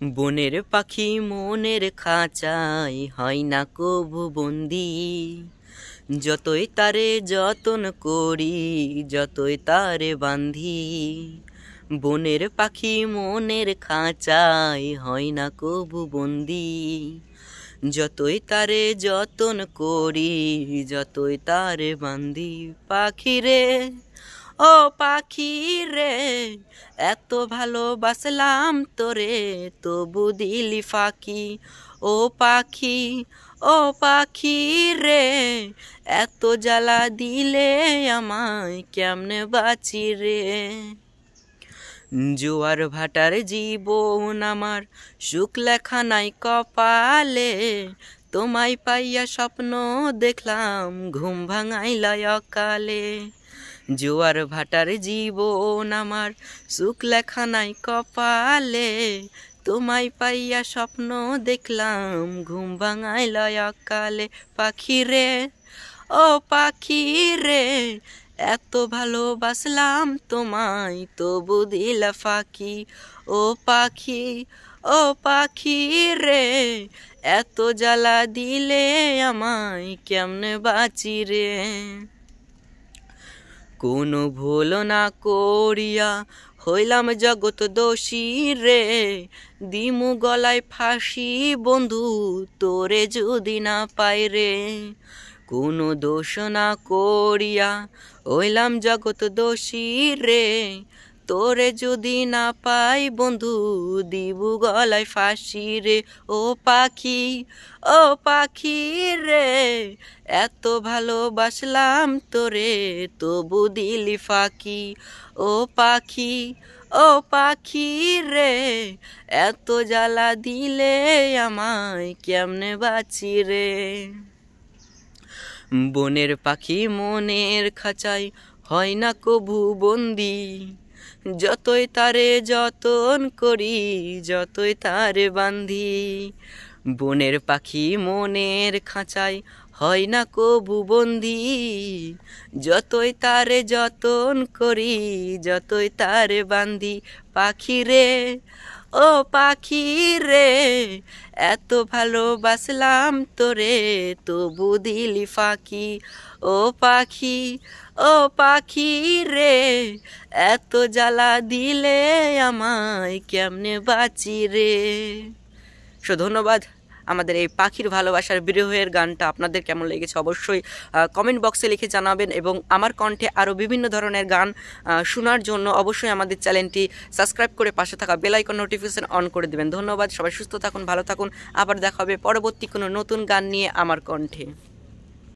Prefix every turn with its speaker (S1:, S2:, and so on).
S1: বনের পাখি মনের খাঁচায় হয় না কবু বন্দি। যতই তারে যতন করি, যতই তারে বান্ধি। বনের পাখি মনের খাঁচায় হয় না কবু বন্দি। যতই তারে যতন করি, যতই তারে বান্ধি। পাখিরে ও পাখি রে, এত ভালোবাসলাম তোরে, তবু দিলি ফাঁকি। ও পাখি, ও পাখি রে, এত জ্বালা দিলে আমায়, কেমনে বাঁচি রে। জোয়ার ভাটার জীবন আমার, সুখ লেখা নাই কপালে। তোমায় পাইয়া স্বপ্ন দেখলাম, ঘুম ভাঙাইলা অকালে। জোয়ার ভাটার জীবন আমার, সুখ লেখা নাই কপালে। তোমায় পাইয়া স্বপ্ন দেখলাম, ঘুম ভাঙাইলা অকালে। পাখি রে ও পাখি রে, এত ভালোবাসলাম তোমায়, তবু দিলা ফাঁকি। ও পাখি, ও পাখি রে, এত জ্বালা দিলে আমায়, কেমনে বাঁচি রে। কোনো ভুল না করিয়া হইলাম জগৎ দোষী রে। দিমু গলায় ফাঁসি বন্ধু, তোরে যদি না পাই রে। কোনো দোষ না করিয়া হইলাম জগৎ দোষী রে। তোরে যদি না পাই বন্ধু, দিবু গলায় ফাঁসি রে। ও পাখি, ও পাখি রে, এত ভালোবাসলাম তোরে, তবু দিলি ফাঁকি। ও পাখি, ও পাখি রে, এত জ্বালা দিলে আমায়, কেমনে বাঁচি রে। বনের পাখি মনের খাঁচায় হয় না কবু বন্দি। যতই তারে যতন করি, যতই তারে বান্ধি। বনের পাখি মনের খাঁচায় হয় না কবু বন্দি। যতই তারে যতন করি, যতই তারে বান্ধি। পাখি রে ও পাখি রে, এত ভালোবাসলাম তোরে, তবু দিলি ফাঁকি। ও পাখি, ও পাখি রে, এত জ্বালা দিলে আমায়, কেমনে বাঁচি রে। ধন্যবাদ। আমাদের এই পাখির ভালোবাসার বিরহের গানটা আপনাদের কেমন লেগেছে অবশ্যই কমেন্ট বক্সে লিখে জানাবেন। এবং আমার কণ্ঠে আরও বিভিন্ন ধরনের গান শোনার জন্য অবশ্যই আমাদের চ্যানেলটি সাবস্ক্রাইব করে পাশে থাকা বেল আইকন নোটিফিকেশন অন করে দেবেন। ধন্যবাদ। সবাই সুস্থ থাকুন, ভালো থাকুন। আবার দেখা হবে পরবর্তী কোনো নতুন গান নিয়ে আমার কণ্ঠে।